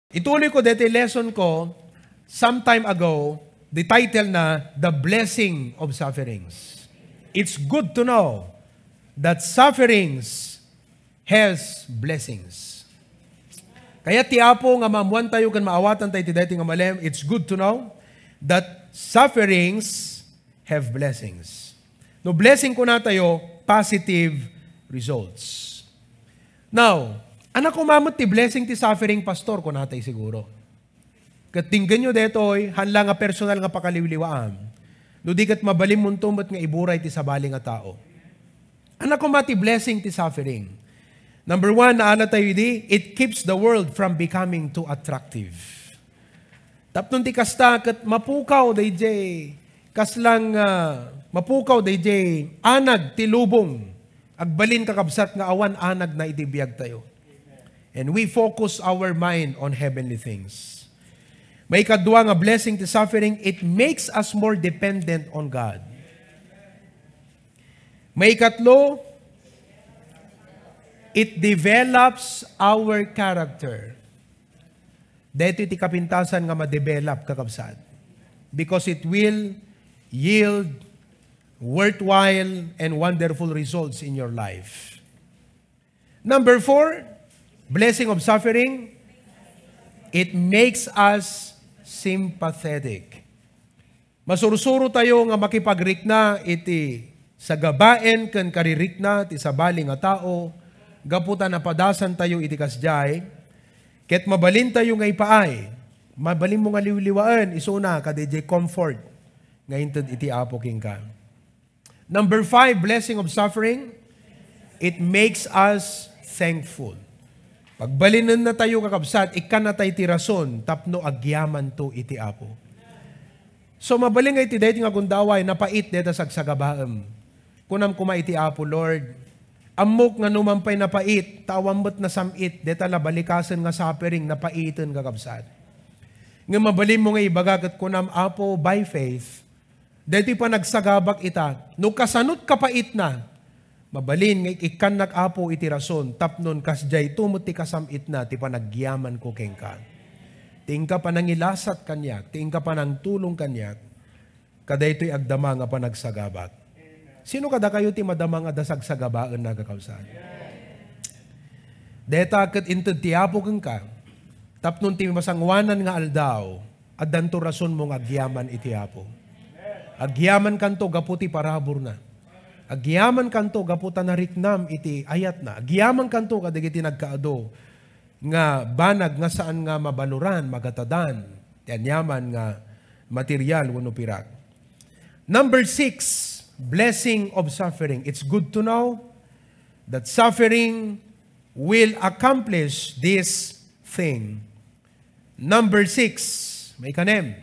Ituloy ko dito lesson ko some time ago, the title na The Blessing of Sufferings. It's good to know that sufferings has blessings. Kaya ti Apo nga maamuan tayo kan maawatan tayo ti dati nga malem, it's good to know that sufferings have blessings. No blessing ko na tayo, positive results. Now, anak ko mamot ti blessing ti suffering, pastor, ko natay siguro. Katinggan nyo detoy, hanla nga personal nga pakaliwliwaan. No di kat mabalim muntumot nga iburay ti sabali nga tao. Anak ko mati blessing ti suffering. Number one, naala tayo di, it keeps the world from becoming too attractive. Tapnon ti kasta, kat mapukaw day kaslang mapukaw day anag ti lubong. Agbalin kakabsat nga awan anag na itibiyag tayo. And we focus our mind on heavenly things. May kadwa nga blessing to suffering, it makes us more dependent on God. May katlo, it develops our character. Dito iti kapintasan nga ma-develop kakabsat. Because it will yield worthwhile and wonderful results in your life. Number 4, blessing of suffering, it makes us sympathetic. Masursuro tayo nga makipagrikna iti sa gabaen ken karirikna ti sabali nga tao, gaputan na padasan tayo iti kasjay, ket mabalin tayo nga ipaay, mabalin mo nga liwliwaan, isuna kadijay comfort, nga inted iti Apo king ka. Number 5, blessing of suffering, it makes us thankful. Pagbalinan na tayo kakabsat, ikan na tayo tirason, tapno agyaman to iti Apo. So mabaling nga iti dahil nga gundaway, napait deta sagsagabaam. Kunam kuma iti Apo, Lord, amok nga numampay napait, tawambot na samit, deta labalikasan nga suffering, napaitan kakabsat. Nga mabalin mo nga ibagagat kunam Apo by faith, deti pa nagsagabak ita, no kasanot kapait na, mabalin nga ikan nag-apo iti rason, tapnon kasjay tumot ti kasamit na, ti panagyaman ko keng ka. Ting ka pa nangilasat kanyak, ting ka pa nang tulong kanyak, kada ito'y agdama nga panagsagabak. Sino kada kayo ti madama nga dasagsagabaan na kakausan? Deta kat inted ti apo keng ka, tapnon ti masangwanan nga aldaw, at danto rason mong agyaman iti apo. Agyaman kanto gaputi parabor na. Agyaman kanto gaputa na riknam iti ayat na. Agyaman kanto kadigiti nagkaado nga banag nga saan nga mabaluran, magatadan, tianyaman nga material wano pirak. Number 6, blessing of suffering. It's good to know that suffering will accomplish this thing. Number 6, may kanem.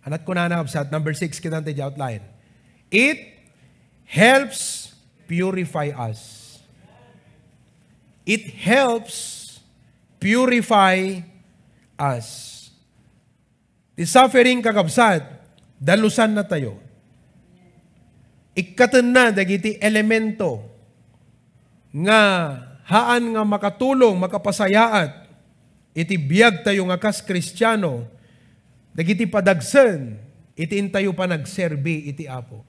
Anat ko na nakabsat, number 6, kitang tayo outline. It helps purify us. It helps purify us. The suffering kakabsat, dalusan na tayo. Ikatan na dagiti elemento nga haan nga makatulong, makapasayaat, iti biyag tayo nga kas Kristiyano, dagiti padagsen, itiin tayo pa nagserbi iti Apo.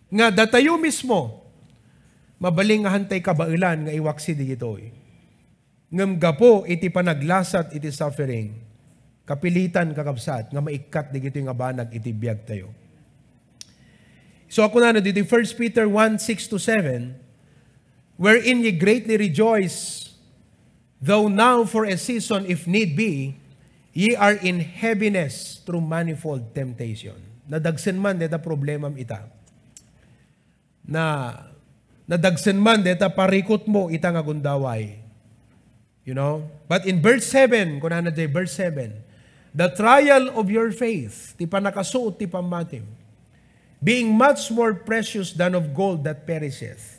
Nga datayo mismo, mabaling nga hantay kabailan nga iwaksi di ito'y. Ngam gapo iti panaglasat iti suffering, kapilitan kakabsat, nga maikat di ito'y nga banag iti biyag tayo. So ako na dito, 1 Peter 1:6-7, wherein ye greatly rejoice, though now for a season, if need be, ye are in heaviness through manifold temptation. Nadagsen man deta problemam ita. Nadagsen man deta parikot mo ita nga gundaway. You know? But in verse 7, kung na verse 7, the trial of your faith, ti panakasuot ti pamatim, being much more precious than of gold that perisheth,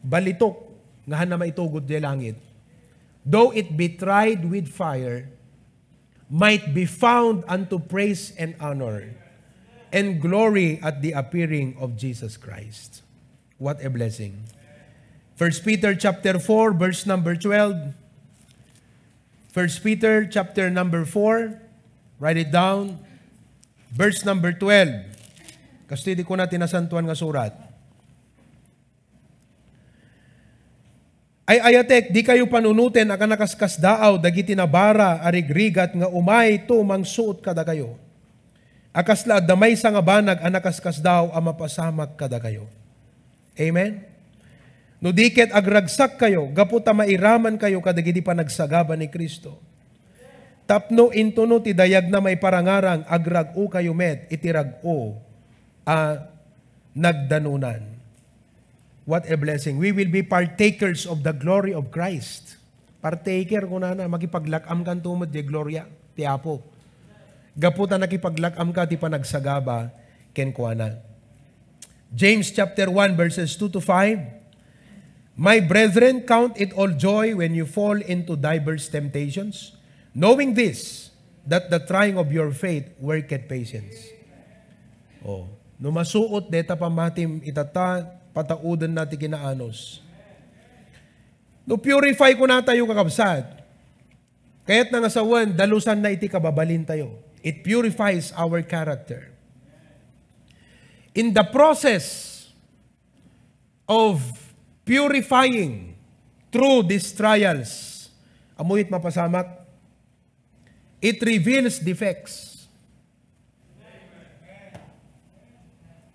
balitok nga hanama itugod di langit, though it be tried with fire, might be found unto praise and honor and glory at the appearing of Jesus Christ. What a blessing. 1 Peter chapter 4, verse number 12. 1 Peter chapter number 4, write it down, verse number 12. Kasi di ko na tinasantuan nga surat. Ay ayatek, di kayo panunutin akan nakaskas daaw, dagiti nabara, arigrigat nga umay to mangsuot kada kayo. Akasla damay sa nga banag, anakaskas daw, amapasamak kada kayo. Amen? No diket agragsak kayo, gaputa mairaman kayo kadagiti panagsagaba ni Kristo. Tapno intuno ti dayag na may parangarang, agrag-o kayo met, itirag-o, nagdanunan. What a blessing. We will be partakers of the glory of Christ. Partaker ko na makipaglakam kan tumod di gloria, ti Apo. Gaputa nakipaglakam ka ti panagsagaba, ken kuana. James chapter 1 verses 2 to 5. My brethren, count it all joy when you fall into diverse temptations, knowing this, that the trying of your faith worketh patience. Oh, no masuot deta pamatim itata, pataudan natin kinaanos. No purify ko na tayo kakabsat. Kaya't nangasawan, dalusan na iti kababalin tayo. It purifies our character. In the process of purifying through these trials, amuit mapasamak, it reveals defects.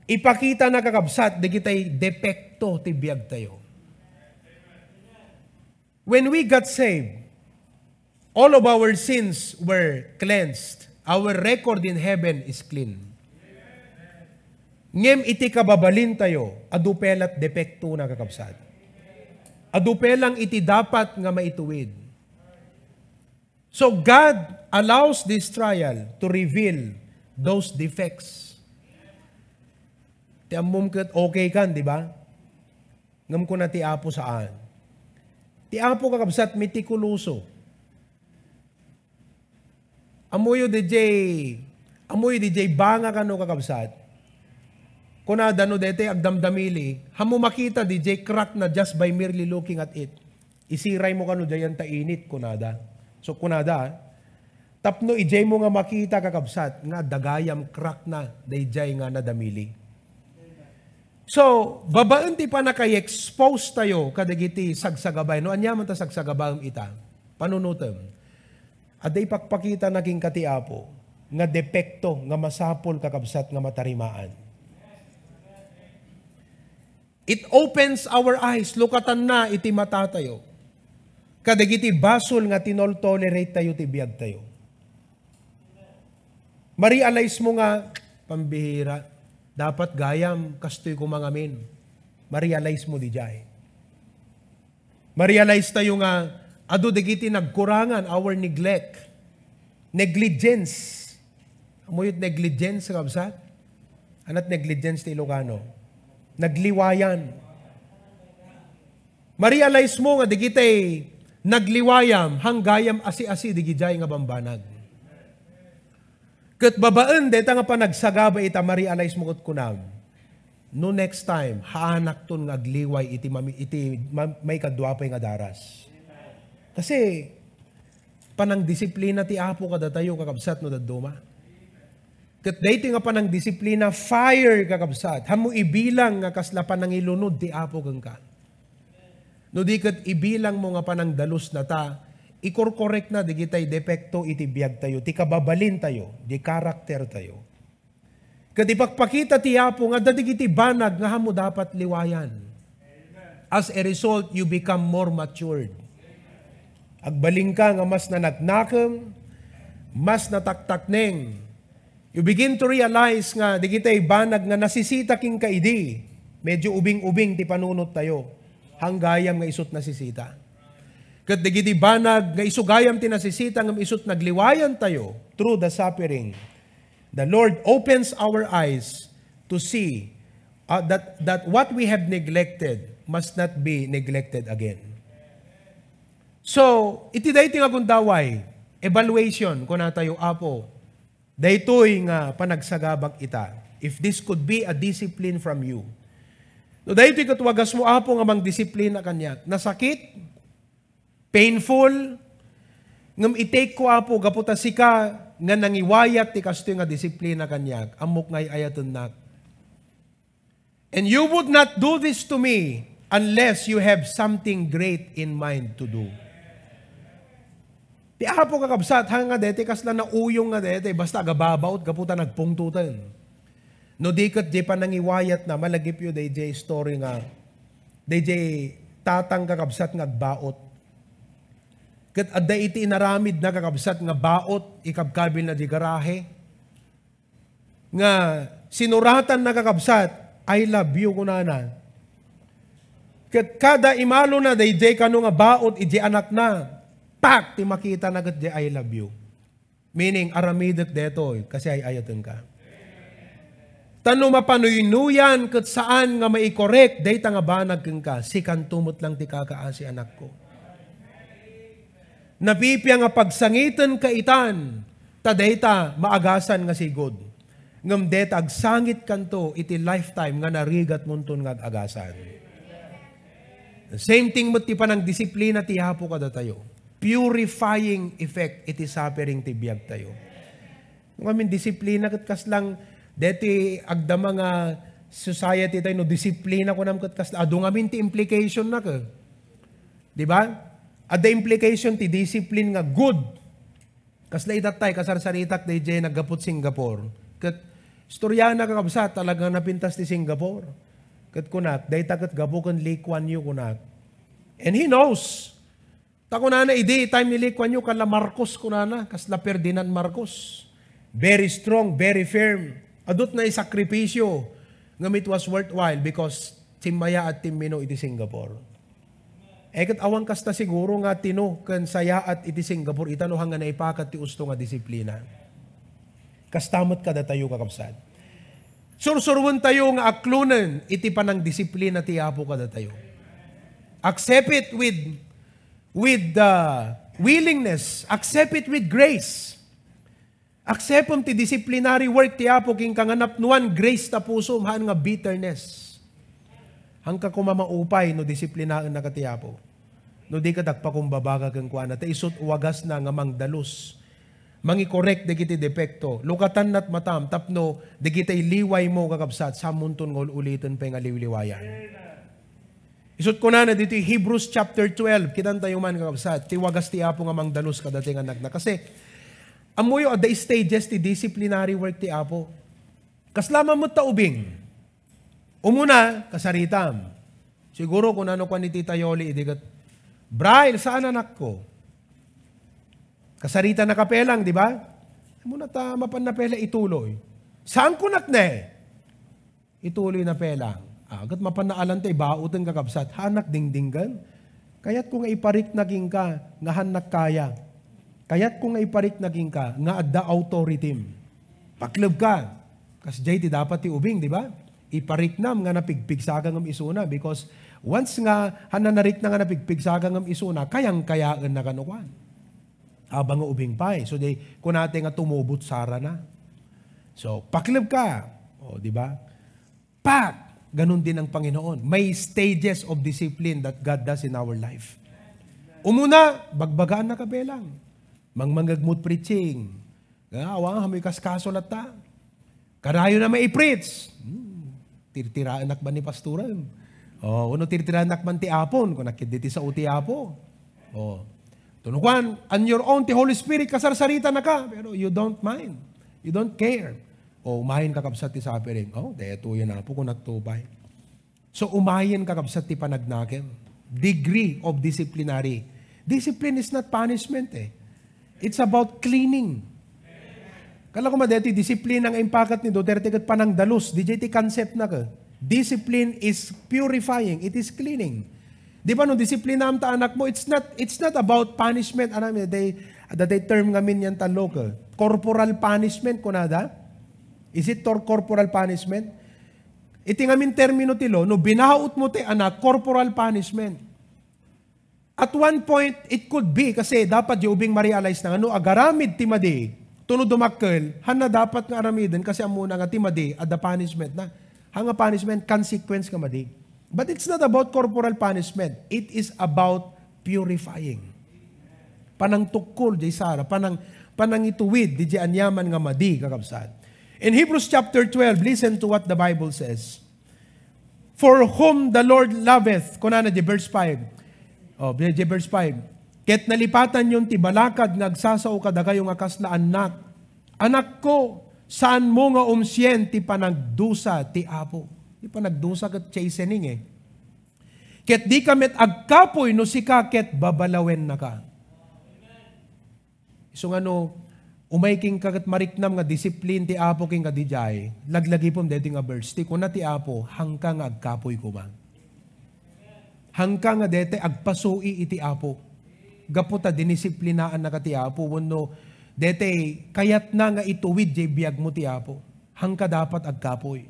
Ipakita na kakabsat, di kita'y depekto ti biyag tayo. When we got saved, all of our sins were cleansed. Our record in heaven is clean. Ngem iti kababalin tayo, adupelat depekto na kakabsat. Adupelang iti dapat nga maituwid. So God allows this trial to reveal those defects. Ti ammom ket okay kan, di ba? Ngam ko na ti Apo saan. Ti Apo kakabsat mitikuloso. Amuyo DJ banga kano kakabsat. Kunada no dete agdamdamili, hamo makita DJ crack na just by merely looking at it. Isiray mo kano dayan ta init kunada. So kunada, tapno ijay mo nga makita kakabsat nga dagayam crack na DJ nga nadamili. So, babaan ti pa na kay-expose tayo kadagiti sagsagabay. No, anyaman ta sagsagabay ita. Panunutem. At ipakpakita naging katiapo nga depekto, nga masapol kakabsat, nga matarimaan. It opens our eyes. Lukatan na iti mata tayo. Kadagiti basol nga tinol-tolerate tayo, tibiyag tayo. Marialize mo nga, pambihira, dapat gayam, kastoy ko mangamin. Marialize mo di jay. Marialize tayo nga, ado digiti nagkurangan, our neglect. Negligence. Amuyot negligence, kabsat? Anat negligence ti Ilocano? Nagliwayan. Marialize mo nga, digiti nagliwayam, hanggayam asi-asi, digijay nga bambanag. Kat babaan, deta nga pa nagsagaba ita, marialize mo kat kunam. No next time, haanak ton nga agliway iti may kadwapay nga daras. Kasi, panang disiplina ti Apo kada tayo kakabsat no daduma. Kat dito nga panang disiplina, fire kakabsat. Hamo ibilang nga kasla panang ilunod ti Apo kang ka. No di kat ibilang mo nga panang dalus na ta, ikorkorek na di kita'y depekto iti biyag tayo, ti kababalin tayo, di karakter tayo. Kadi pagpakita ti Apo nga dadi kiti banag nga hamo dapat liwayan. As a result, you become more matured. Agbaling ka nga mas nanagnakam, mas nataktakneng. You begin to realize nga di kita'y banag nga nasisita king kaidi. Medyo ubing-ubing ti panunot tayo. Hanggayam nga isut nasisita. Kat digiti banag nga isugayam tinasisita ng isut nagliwayan tayo through the suffering. The Lord opens our eyes to see that what we have neglected must not be neglected again. So, iti dahi nga gundaway, evaluation ko na tayo, Apo, daytoy nga panagsagabag ita. If this could be a discipline from you. No, daytoy katwagas mo, Apo, nga mang disiplina kanyak. Nasakit, painful, ngam i-take ko apo, gaputa sika, nga nangiwayat, ti kasto nga disiplina kanyak, amok ngay ayatun nak. And you would not do this to me unless you have something great in mind to do. Ti apo kakabsat, hanga dete, kasla na uyong nga dete, basta agababaot, gaputa nagpungtutan. No dikat di pa nangiwayat na, malagip yun, DJ story nga, DJ tatang kakabsat nga agbaot. Kat adda iti inaramid na kakabsat nga baot, ikabkabil na di garahe. Nga sinuratan na kakabsat, I love you kunana. Kat kada imalo na DJ kano nga baot, iti anak na, pak, ti makita na kat di I love you. Meaning, aramidek deto, kasi ay ayatun ka. Tano mapanuynuyan kat saan nga maikorek, day nga banag kang ka, sikan tumot lang ti kakaasi anak ko. Napipya nga pagsangitan kaitan, tadayta maagasan nga sigod. Ngam deta agsangit kanto iti lifetime nga narigat munton nga agasan. Same thing mo ti panang disiplina ti hapo kada tayo. Purifying effect iti suffering ti biyag tayo. Ngamin disiplina kat kaslang deti agda mga society tayo no disiplina ko nam kat kasla adu ngamin ti implication na ka. Di ba? Ada implication ti discipline nga good. Kasla itatay kasarsaritak DJ naggapot Singapore. Kat istorya na kakabsat talagang napintas ti Singapore. Kat kunak, day takat gabukan Lee Kuan Yew kunak. And he knows. Tako na idi, time ni Lee Kuan Yew, kala Marcos kunana, kasla Ferdinand Marcos. Very strong, very firm. Adot na isakripisyo. Ngam it was worthwhile because Timaya at Timino iti Singapore. Eket awang kasta siguro nga tino kan saya at iti Singapore itano hanga na ipakat ti usto nga disiplina. Kastamot kada tayo kakabsat. Sursurwan tayo nga aklunan, iti panang disiplina ti apo kada tayo. Accept it with willingness. Accept it with grace. Accept ti disciplinary work ti apo king kanganap nuan grace ta puso haan nga bitterness. Hangka kumamaupay no disiplinaan na kati apo. No di ka dakpakumbabaga kang kuana ta isut wagas na nga mangdalus. Mangi-correct de kiti depekto. Lukatan nat matam, tapno, de kita'y liway mo kakabsat, sa munton ngol ulitin pa nga liwliwayan. Isut ko na dito yung Hebrews chapter 12, kitan tayo man kakabsat, tiwagas ti apo nga mangdalus kadating anak na. Kasi, amuyo at the stages ti disciplinary work ti apo. Kaslama mo taubing. Umuna, kasaritam. Siguro kung ano kwa ni Tita Yoli, idigat, Braille, saan anak ko? Kasarita na kapelang, di ba? Muna ta mapan na pela ituloy. Saan ko nakne? Ituloy na pelang. Agat mapan na alantay, bautang kakabsat. Hanak dingdinggan. Kaya't kung iparik naging ka, nga hanak kaya. Kaya't kung iparik naging ka, nga adda authority. Paklub ka. Kas jay ti dapat ti ubing, di ba? Iparik nam nga napigpigsagang ang isuna because once nga hananarik na nga napigpigsagang ang isuna, kayang-kayaan na kanukuan. Abang nga ubing pay. So, kung natin nga tumubot sara na. So, paklib ka. O, di ba? Pak! Ganun din ang Panginoon. May stages of discipline that God does in our life. Umuna, bagbagaan na kabelang. Mangmangagmut preaching. Awa, hamoy kaskaso lata. Karayo na may preach. Tirtiraan nakban ni pastoran. O, uno tirtiraan nakban ti apon. Kung nakiditi sa uti apo. O, tunukan, on your own, ti Holy Spirit, kasarsarita na ka, pero you don't mind. You don't care. O, umahin kakabsat ti suffering. O, deto yan na po kung nagtubay. So, umahin kakabsat ti panagnakem. Degree of disciplinary. Discipline is not punishment eh. It's about cleaning. Kala ko madeti, discipline ang impakat ni Duterte kat panangdalus. DJ ti concept na ka. Discipline is purifying. It is cleaning. Di ba, no, disiplina ang anak mo, it's not about punishment. Ano, they term ngamin yan talo ka. Corporal punishment, kunada? Is it corporal punishment? Iti ngamin termino tilo, no, binahaut mo ti anak, corporal punishment. At one point, it could be, kasi dapat yung ubing ma-realize na, ano, agaramid ti madi, tunod dumakkel, hana dapat nga aramidin, kasi amuna nga ti madi, at the punishment na. Hanga punishment, consequence ka madi. But it's not about corporal punishment. It is about purifying. panang tukol, di Sara, panang ituwid, di anyaman nga madi, kakabsat. In Hebrews chapter 12, listen to what the Bible says. For whom the Lord loveth, kunana di verse 5. Di verse 5. Ket nalipatan yung tibalakad ngagsasaw kada kayo nga kasla anak. Anak ko, saan mo nga umsyen ti panagdusa ti Apo. Di panagdusa ket chastening eh. Ket di kamet agkapoy no sika ket babalawen na ka. So umay king kagat mariknam nga disiplin ti Apo king kadijay, laglagi pom deti nga verse, ti kuna ti Apo, hangka nga agkapoy ko ba? Hangka nga deti agpasui iti Apo. Gaputa dinisiplinaan na ka ti Apo, wano deti kayat na nga ituwid jay biyag mo ti Apo. Hangka dapat agkapoy.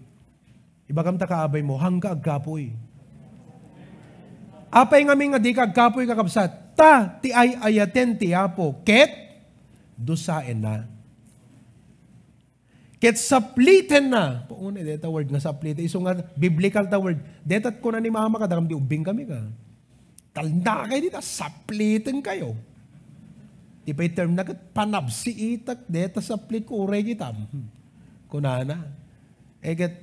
Ibagam ta kaabay mo, hangka agkapoy. Apay nga nga di ka agkapoy kakabsat, ti ay ayaten ti Apo, ket dusain na. Ket sapliten na. Pauna, deta word nga sapliten. Iso nga, biblical ta word. Detat ko na ni mama ka, dakam di ubing kami ka. Talna kayo dita, sapliten kayo. Di pa yung term na, panabsi itak, deta saplit ko, uray kitam. Kunana. Ket,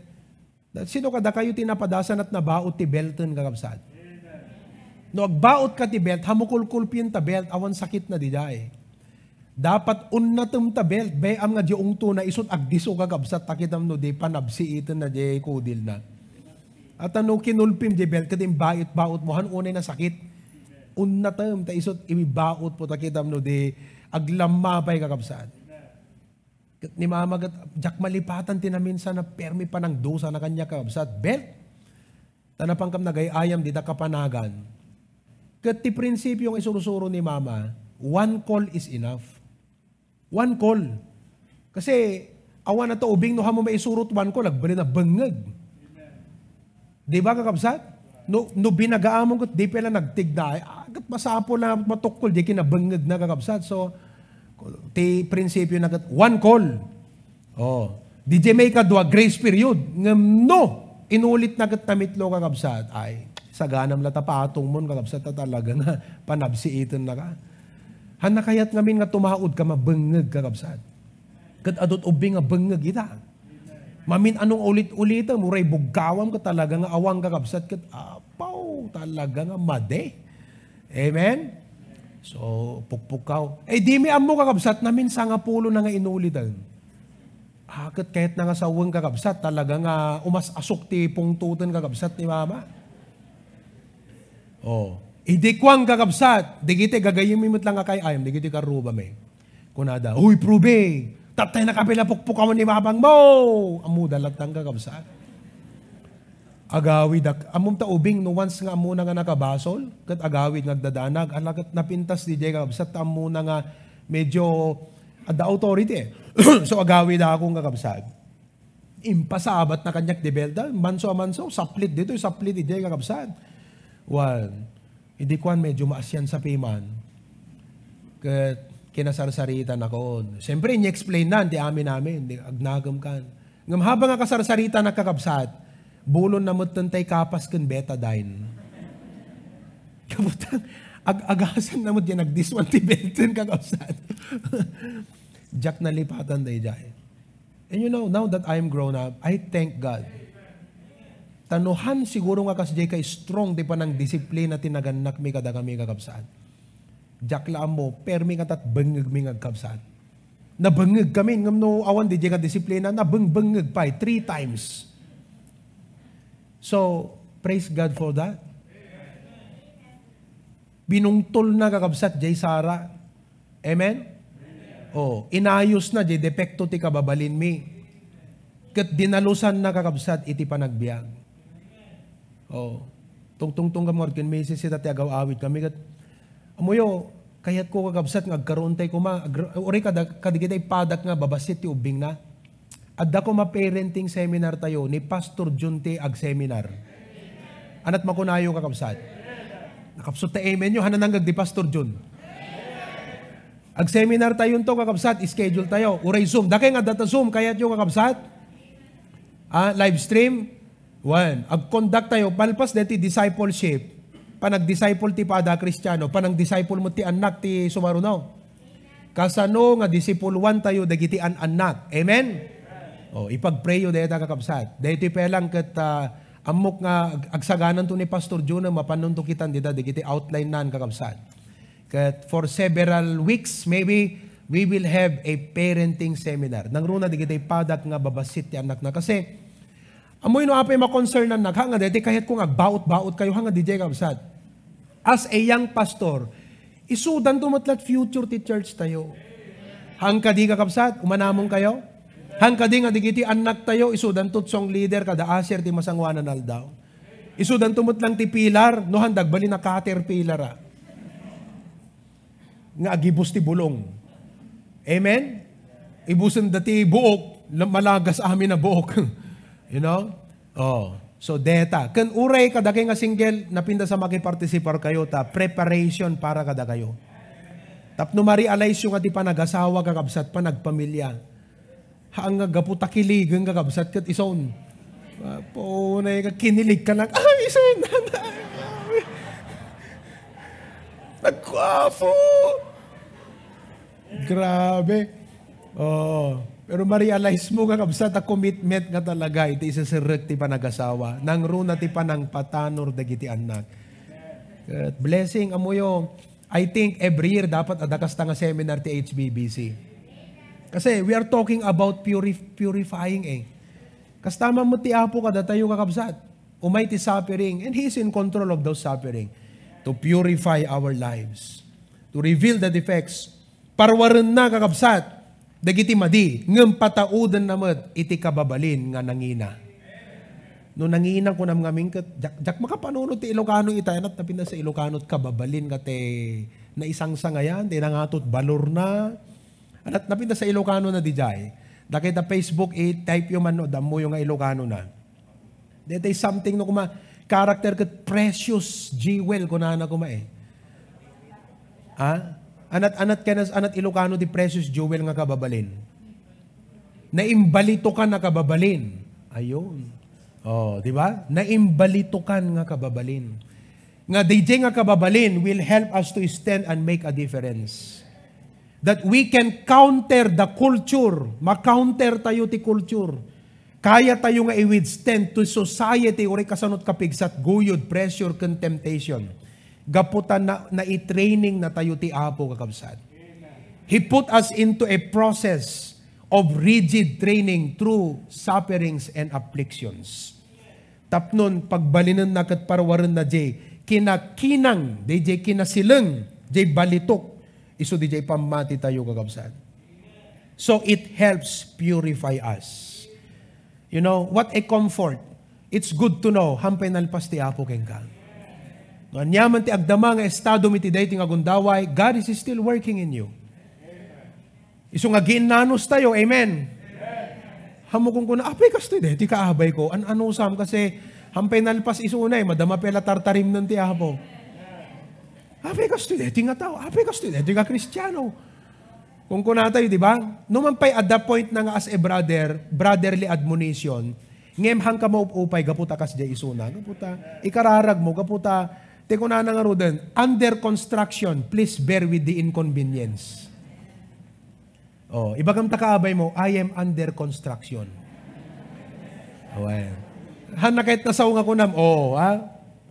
sino kada kayo tinapadasan at nabaot ti belten kakabsat? No, agbaot ka ti belt, hamukulkulpin ta belt, awan sakit na di dae. Dapat unnatum ta belt, bayam nga diong tuna isot agdiso kakabsat, takitam no di panabsi ito na di kudil na. At kinulpim di belt, katim bait-baot mo, unay na sakit. Unnatum ta isot imibaot po, takitam no di aglamabay kakabsat. Ni mamagat, jak malipatan tinaminsan na permi pa ng dosa na kanya kakabsat. Belt, tanapangkam na gayayam di kapanagan. Kat ti prinsipyo yung isurusuro ni mama, one call is enough. One call. Kasi, awan na to, ubing no hamo maisurot one call, agbali na bangag. Di ba kakabsat? No binagaamon ko, di pala nagtigda, agat masapo na matukol, di kinabangag na kakabsat. So, ti prinsipyo na one call. Di may kadwa, grace period. Ngam no, inulit na tamitlo kakabsat. Ay, saganam lata patong mon kakabsat na talaga nga, panabsiitin na ka. Hana kayat ngamin nga tumaod ka mabangag kakabsat. Kat adot ubing nga bangag ita. Mamin anong ulit-ulitan, muray bugkawam ka talaga nga awang kakabsat. Kat apaw, talaga nga made. Amen? So, pukpukaw. Di mi amo kakabsat, namin sa nga pulo na nga inulitan. Kat kahit na nga sa uwang kakabsat, talaga nga umas-asok ti pungtutan kakabsat ni mama. Idi kwang kakabsat, di kiti gagayimimot lang nga kay ayam, di kiti karuba may. Kunada, huy prube, tatay na kapila pukpukaw ni mabang mo. Amu dalat ng kakabsat. Agawid, amum ta ubing, no once nga amu na nga nakabasol, kat agawid nagdadanag, alagat napintas di jay kakabsat, amu na nga medyo the authority. So agawid akong kakabsat. Impasabat na kanyak di belda, manso-manso, saplit dito, saplit di jay kakabsat. One, hindi kuan medyo maasyan sa piman. Kinasarsaritan ako. Siyempre, ini-explain na, di amin namin. Agnagam kan. Ngam habang nga kasarsaritan na kakabsat, bulon na mutantay kapas kan betadine. Kabutan, agasan na mo dyan, nagdiswanti-benten kakabsat. Jack na lipatan day jay. And you know, now that I'm grown up, I thank God. Tanuhan siguro nga kasjay kay strong di pa ng disiplina tinaganak mi kada kami kakabsaan. Jaklaan mo, permi nga tat bengeg mi ngagkabsaan. Nabengeg kami, ngam no awan di ka disiplina, nabeng-bengeg pa 3 times. So, praise God for that. Binungtol na kakabsat jay Sara. Amen? Inayos na jay depekto ti kababalin mi. Kat dinalusan na kakabsat iti panagbiag. Tungtong gamor kin may sisita ti agaw awit kami kat amuyo kayat ko kakabsat ngagkaroon tay kuma ori kadigitay padak nga babasit ti ubing na adda ko ma-parenting seminar tayo ni Pastor John T. ag seminar anat makunayo kakabsat nakapsot ta amen nyo hanananggag di Pastor John ag seminar tayo to kakabsat schedule tayo uray Zoom dakay nga data Zoom kayat yung kakabsat live stream. Ag-conduct tayo, palpas deti discipleship. panag-disciple ti pada Kristiyano, panang-disciple mo ti anak ti sumarunaw. Kasano nga disipuluan tayo dagiti anak. Amen? Ipag-prayo dayta kakabsat. Dayto pelang ket amok nga agsaganan to ni Pastor Juna mapanunto kitan dita dagiti outline nan kakabsat. Ket for several weeks maybe we will have a parenting seminar. Nangruna digiti padak nga babasit ti anak na kasi amoy no apay ma-concern anak hanga deti kahit kung agbaot-baot kayo hanga DJ kabsat. As a young pastor, isudan tumatlat future ti church tayo. Hangka di kakabsat, umanamong kayo. Hangka di nga digiti anak tayo, isudan tutsong leader kada aser ti masangwanan aldaw. Isudan tumutlang ti pilar, no handag bali na caterpillar nga agibus ti bulong. Amen? Ibusan dati buok, malagas amin na buok. You know? So deta. Kan uray kada kay nga single, napinda sa makipartisipar kayo ta, preparation para kada kayo. Tapno ma-realize yung ati panag-asawa kakabsat, panagpamilya. Haang nga gaputa kilig, ang kakabsat kat ison. Po, na kinilig ka lang, ay, ison na. Nagkwapo. Grabe. Pero ma-realize mo kakabsat a commitment nga talaga iti isa sirek ti panag-asawa. Nang runa ti panang patanor dagiti anak. At blessing amoyo. I think every year dapat adakas ta nga seminar ti HBBC. Kasi we are talking about purifying Kastama mo ti Apo kada tayo kakabsat. Umay ti suffering and He is in control of those suffering to purify our lives. To reveal the defects. Parwaran na kakabsat, dagiti madi, ngem pataudan namet iti kababalin nga nangina. No nangina ko nam ngamin ket jak makapanunod ti Ilocano itayanat napinda sa Ilocano kababalin kate na isang sangayan, ti nangatot balor na. Anat napinda sa Ilocano na dijay. Dakita Facebook type yo man no damo yo nga Ilocano na. Dete something no kuma character ket precious jewel kunana kuma Anat Ilocano di precious jewel nga kababalin. Naimbalito ka na kababalin. Ayun. Di ba? Naimbalito kan nga kababalin. Nga DJ nga kababalin will help us to stand and make a difference. That we can counter the culture. Ma-counter tayo ti culture. Kaya tayo nga i-withstand to society uri kasanot kapigsat guyod, pressure, ken temptation. Gaputan na i-training na tayo ti Apo kakabsat. He put us into a process of rigid training through sufferings and afflictions. Tapnon, pagbalinan na kat parwaran na jay, kinakinang, DJ kinasilang, jay balitok, iso DJ pamati tayo kakabsat. So it helps purify us. You know, what a comfort. It's good to know, hampay nalpas ti Apo kengka. No, anyaman ti agdama nga estado miti dayti nga gundaway, God is still working in you. Iso nga ginanos tayo, amen. Hamukong ko na, apay kasto dayti kaabay ko. Ano sam kasi hampay nalpas iso unay, madama pela tartarim ng ti Apo. Apay kasto dayti nga tao, apay kasto dayti nga Kristiyano. Kung kuna tayo, di ba? Numampay at the point na nga as a brotherly admonition, ngem hang ka maupupay, gaputa kas jay isuna, gaputa, ikararag mo, gaputa, teko na nga roden, under construction, please bear with the inconvenience. Ibagam takaabay mo, I am under construction. Han na kahit nasaw nga ko nam,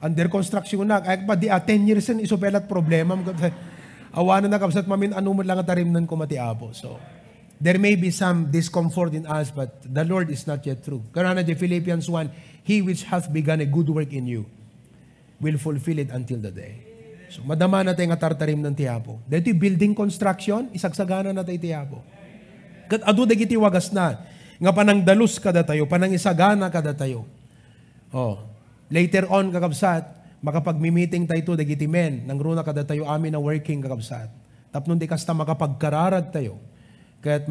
under construction na, ay pa di 10 years na isupelat problema, awanan na kapsat mamin, ano mo lang atarimnan ko mati Apo. So, there may be some discomfort in us, but the Lord is not yet through. Karana di Philippians 1, He which hath begun a good work in you, will fulfill it until the day. So, madama na tayo nga tartarim ng tiyapo. Dito building construction, isagsagana na tayo tiyapo. Kat adu dagiti wagas na, nga panang dalus kada tayo, panang isagana kada tayo. Later on, kakabsat, makapag-meeting tayo dagiti men, nang runa kada tayo amin na working kakabsat. Tapnon di kasta makapagkararag tayo. Kat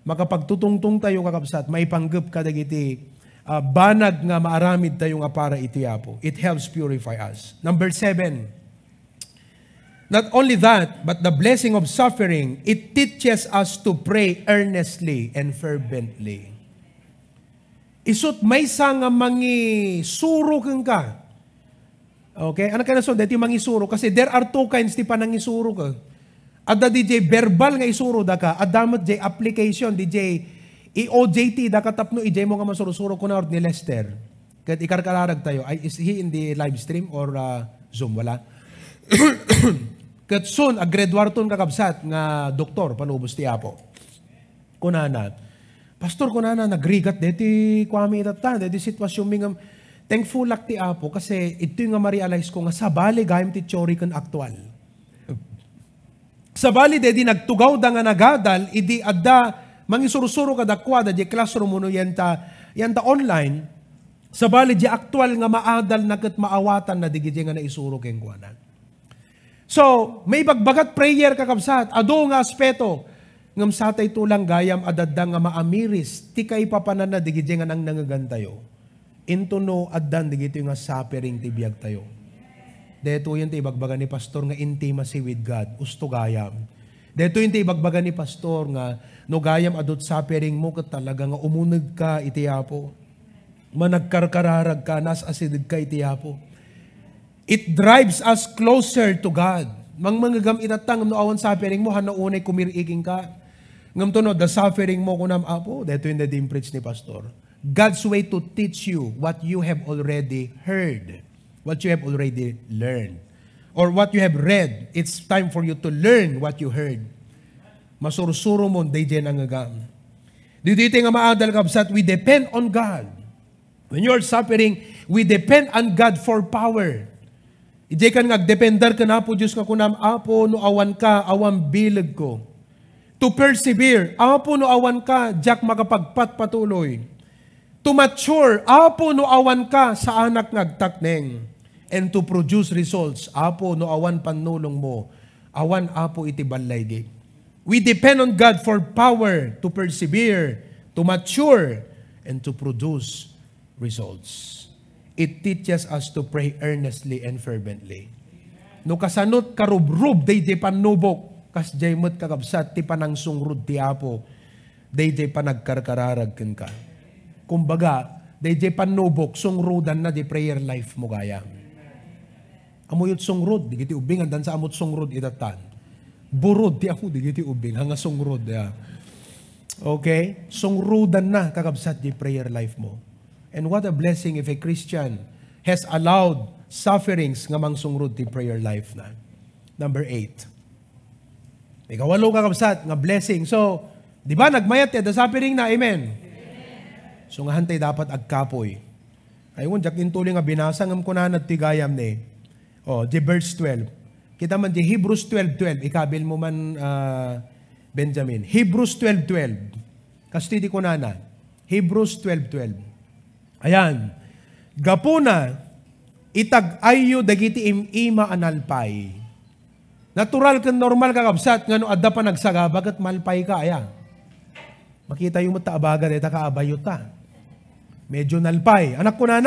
makapagtutungtung tayo kakabsat, maipanggap kada dagiti banag nga maaramid tayo nga para itiyapo. It helps purify us. Number 7, not only that, but the blessing of suffering, it teaches us to pray earnestly and fervently. Isut may nga mangi suro kang ka. Okay? Ano ka na so, dito mangisuro. Kasi there are two kinds ti panangisuro ka. Ada DJ verbal nga isuro da ka. Adamot DJ application, DJ EOJT da ka tapno, ijay mo nga masurusuro ko na ni Lester. Kahit ikarkararag tayo. Is he in the live stream or Zoom? Wala. Kat soon, agredwarton kakabsat nga doktor, panubos ti Apo. Kunana. Pastor, kunana, nagrigat deti kwami itatan, deti sitwasyon mingam. Thankful lak ti Apo kasi ito yung nga ma-realize ko nga sabali gayam ti teori kan aktual. Sabali deti nagtugaw da nga nagadal, idi adda, mangisurusuro ka dakwa da di classroom mo no yanta online, sabali di aktual nga maadal na kat maawatan na digidi nga naisuro keng kuanan. So, may bagbagat prayer kakabsat, ado nga aspeto, ngam satay tulang gayam adadda nga maamiris, ti kay papanan na digidi nga nang nangagantayo. Into no addan digito nga suffering ti biyag tayo. Deto yun ti ibagbaga ni pastor nga intimacy with God, usto gayam. Deto yun ti ibagbaga ni pastor nga no gayam adot suffering mo kat talaga nga umunag ka iti Apo. Managkarkararag ka, nasasidid ka iti Apo. It drives us closer to God. Manggam itatang no awan suffering mo, hanaunay kumiriging ka. Ngam to no, the suffering mo kunam Apo, deto yun the preach ni pastor. God's way to teach you what you have already heard, what you have already learned, or what you have read. It's time for you to learn what you heard. Masurusuro mo, DJ nangagam. Dito nga maadal kabsat, we depend on God. When you are suffering, we depend on God for power. Ije kan ngagdependar ka na po, Diyos nga kunam, Apo, no awan ka, awan bilag ko. To persevere, Apo, no awan ka, jak makapagpatpatuloy. To mature, Apo, no awan ka, sa anak ngagtakneng. And to produce results, Apo, no awan panulong mo, awan, Apo, iti balay di. We depend on God for power to persevere, to mature, and to produce results. It teaches us to pray earnestly and fervently. No kasanot karubrub, day panubok, kas jaymot kakabsat, ti panangsungrud ti Apo, day panagkarkararag ka. Kumbaga, day panubok, sungrudan na di prayer life mo gaya. Amuyot sungrud, di kiti ubing, andan sa amot sungrud itatan. Burod, di ako, di kiti ubing, hanga sungrud. Yeah. Okay? Sungrudan na kakabsat di prayer life mo. And what a blessing if a Christian has allowed sufferings nga mangsungrud ti prayer life na. Number 8. Ikawalo kakabsat, nga blessing. So, di ba, nagmayat the suffering na, amen? So nga hantay dapat agkapoy. Ayun, jak intuloy nga binasa ngam kunan at tigayam ni. Di verse 12. Kita man di Hebrews 12:12. Ikabil mo man Benjamin. Hebrews 12:12. Kasti di kunana. Hebrews 12:12. Ayan. Gapuna itag-ayo dagiti ima analpay. Natural kan normal kakabsat ngano adda pa nagsagabag at malpay ka aya. Makita yung mataabagan ita kaabayo ta. Medyo nalpay. Anak ko na,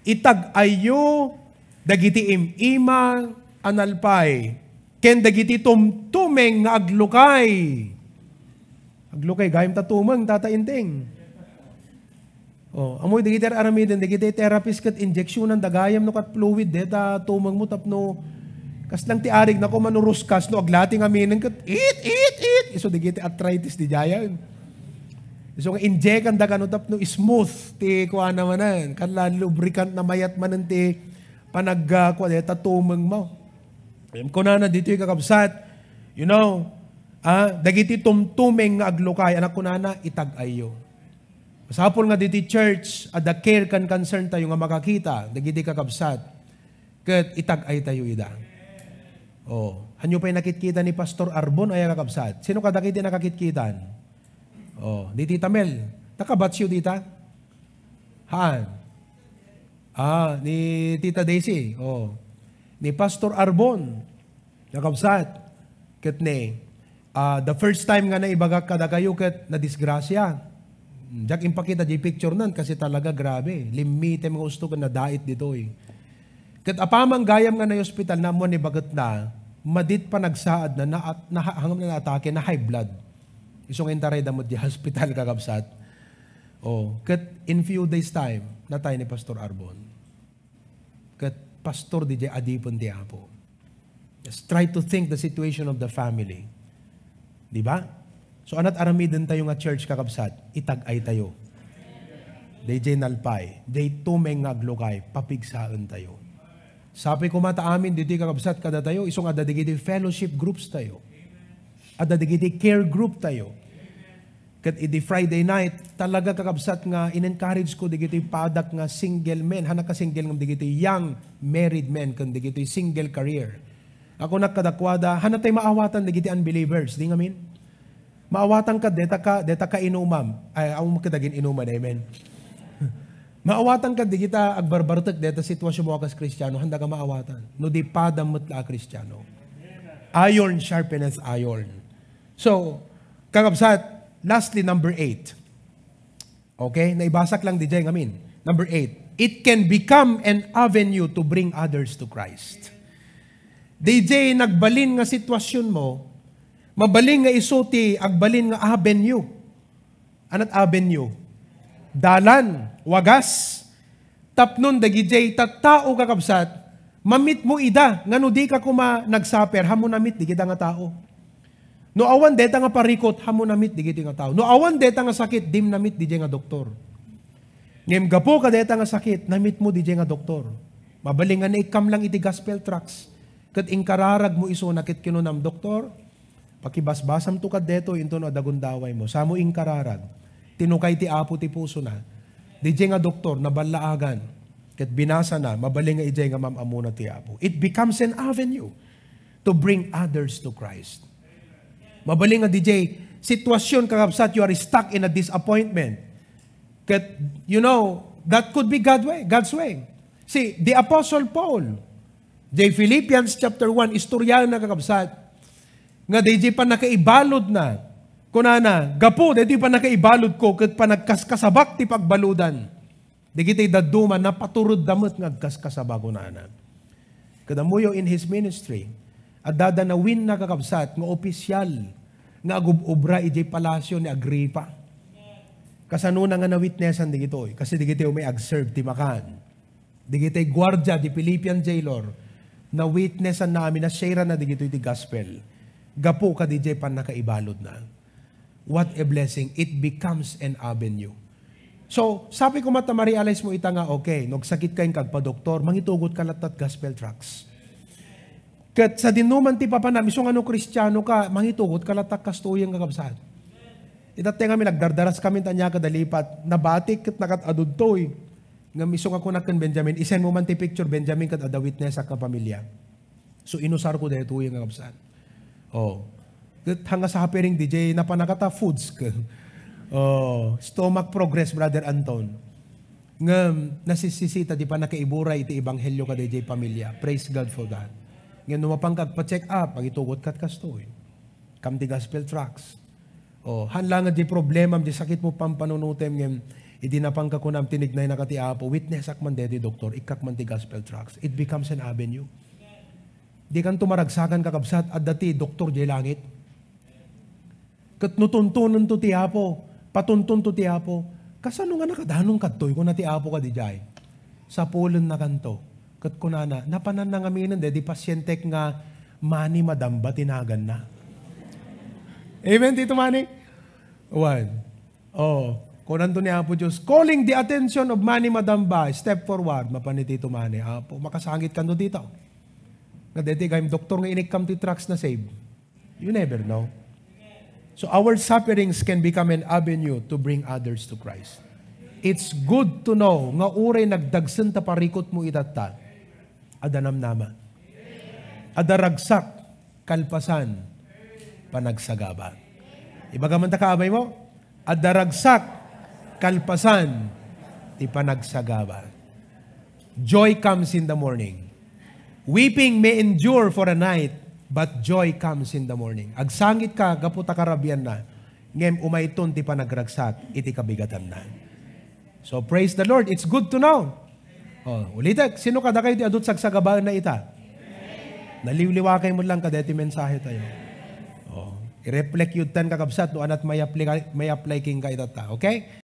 itag-ayo, dagiti ima, analpay. Ken dagiti tumtumeng nga aglukay. Aglukay, gayam tatumang, tatainting. Amoy dagiti aramidin, dagiti therapist kat injeksyonan, dagayam no kat fluid, deta tumang mo tapno, kas lang ti arig na ko manuruskas, no, aglating aminin kat, eat. Iso dagiti arthritis di jayan. So, injekan da kanot no smooth ti kuha naman kanla lubricant na mayat man ti panagkuha deta tumeng mo. Ko na dito yung kakabsat, you know, dagiti tumtumeng nga aglukay, anak ko na itag-ayo. Masapol nga dito church, ada care kan concern tayo nga makakita, dagiti kakabsat, kat itag-ay tayo ida. Hanyo pa'y nakitkita ni Pastor Arbon ay kakabsat. Sino ka dakiti nakakitkitan? Di Tita Mel. Nakabatsyo dita? Haan? Ni Tita Daisy. Ni Pastor Arbon. Nakabsat. Kat the first time nga na ibagak kada kayo kat na disgrasya. Jak impakita di picture nan kasi talaga grabe. Limite mga gusto ka na dait dito eh. Kat apamang gayam nga na hospital na mo ni bagat na, madit pa nagsaad na hangam na atake na high blood. Isong intaray damot di hospital kakabsat. Kat in few days time, natay ni Pastor Arbon. Kat pastor di adipon ti Apo. Just try to think the situation of the family. Di ba? So anat aramidin tayo nga church kakabsat, itag-ay tayo. DJ nalpay, DJ tumeng aglukay, papigsaan tayo. Sabi ko mata amin, dito kakabsat kada tayo, isong adadigiti fellowship groups tayo. Adadigiti care group tayo. Kat idi Friday night, talaga kakabsat nga, in-encourage ko digiti padak nga single men, hanak ka single nga digiti young married men, kan digiti single career. Ako nakadakwada, hanat tayo maawatan digiti unbelievers, di nga min? Maawatan ka, deta ka inumam. Ay, ako makadagin inuman, amen. Maawatan ka, di kita agbarbartek, deta sitwasyon mo akas Kristiyano, handa ka maawatan. No di padamot la Kristiyano. Iron sharpeneth iron. So, kakabsat, lastly, number 8. Okay? Naibasak lang di dyan ngamin. Number 8. It can become an avenue to bring others to Christ. DJ, nagbalin nga sitwasyon mo, mabalin nga isuti, agbalin nga avenue. Anat avenue? Dalan, wagas. Tapnon, DJ, tattao kakabsat, mamit mo ida, nga no di ka kuma nagsaper, hamo namit, di kita nga tao. No awan deta nga parikot, hamo namit, di kita nga tao. No awan deta nga sakit, dim namit, di nga doktor. Ngem gapo ka deta nga sakit, namit mo, di nga doktor. Mabaling nga na ikam lang iti gospel tracts. Kat inkararag mo iso nakit kinunam, doktor, pakibasbasam to kad deto, into no adagundaway mo. Samo inkararag, tinukay ti apo ti puso na. Di nga doktor, nabalaagan. Kat binasa na, mabaling nga ijay nga mamamuna ti apo. It becomes an avenue to bring others to Christ. Mabaling nga DJ, sitwasyon kakabsat, you are stuck in a disappointment. Kat, you know, that could be God's way. See, the Apostle Paul, Philippians chapter 1, istorya na kakabsat, nga DJ pa nakaibalod na, kunana, gapo, DJ pa nakaibalod ko, kat pa nagkaskasabak ti pagbaludan. Di kita'y daduma na paturod damot nga agkaskasabak kunana. Kadamuyo in his ministry, at dadanawin na kakabsat, nga opisyal, nga agubobra ijay palasyo ni Agripa. Kasanuna nga na-witnessan di gito'y, kasi di gito'y may ag-serve ti makan. Di gito'y gwardya, di Philippian jailor, na witnessan namin, na share na di gito'y di gospel. Gapo ka di jay pan nakaibalod na. What a blessing. It becomes an avenue. So, sabi ko mata, ma-realize mo ita nga, okay, nagsakit kayong kagpa-doktor, mangitugot ka latat gospel tracts. Kat sa dinuman ti papa namin, so ano Kristiyano ka, mangitugot ka latak kastuyang kakabsat. Itatay kami, nagdardaras kami tanya kadalipat, nabatik kat nakatadod to'y. Nga misong ako nakan Benjamin, isen mo man ti picture, Benjamin kat ada witness ak na pamilya. So inusar ko dahil tuyang kakabsat. Oh. Kat hanga sa hapering DJ, napanakata foods ka. Oh, stomach progress, Brother Anton. Nga nasisisita, di pa nakaibura iti ebanghelyo ka DJ pamilya. Praise God for that. Ngayon numapang kagpa-check up, pagitugot kat kastoy. Kam ti gospel tracts. Oh, hanlangan di problema, di sakit mo pampanunutem, ngayon, iti napang kakunam tinignay na kati apo, witness ak man dedi doktor, ikak man ti gospel tracts. It becomes an avenue. Di kan tumaragsakan kakabsat, at dati doktor di langit. Kat nutuntunan to ti apo, patuntun to ti apo, kasano nga nakadanong katoy, kung na ti apo ka di jay. Sa pulon na kanto. Kat kunana, napanan na ngaminan, di pasyente nga mani madamba tinagan na. Amen, Tito Manny? One. Oh, kunan to ni Apo Diyos, calling the attention of mani madamba, step forward, mapanit Tito Manny. Apo, makasangit ka no dito. Nga deti kayong doktor nga inikam ti trucks na save. You never know. So our sufferings can become an avenue to bring others to Christ. It's good to know nga uray nagdagsen ta parikot mo itata. Adanam naman. Adaragsak, kalpasan, panagsagaba. Ibagaman ta kaabay mo, adaragsak, kalpasan, ti panagsagaba. Joy comes in the morning. Weeping may endure for a night, but joy comes in the morning. Agsangit ka, gaputa karabian na, ngem umayton ti panagragsak, iti kabigatan na. So praise the Lord, it's good to know. Oh, ulitek, sino kada kayo ti adut sagsagabaan na ita? Naliwliwakay mo lang kadeti mensahe tayo. Oh, i-reflect yun tan kakabsat no anat may apply king ka itata. Okay?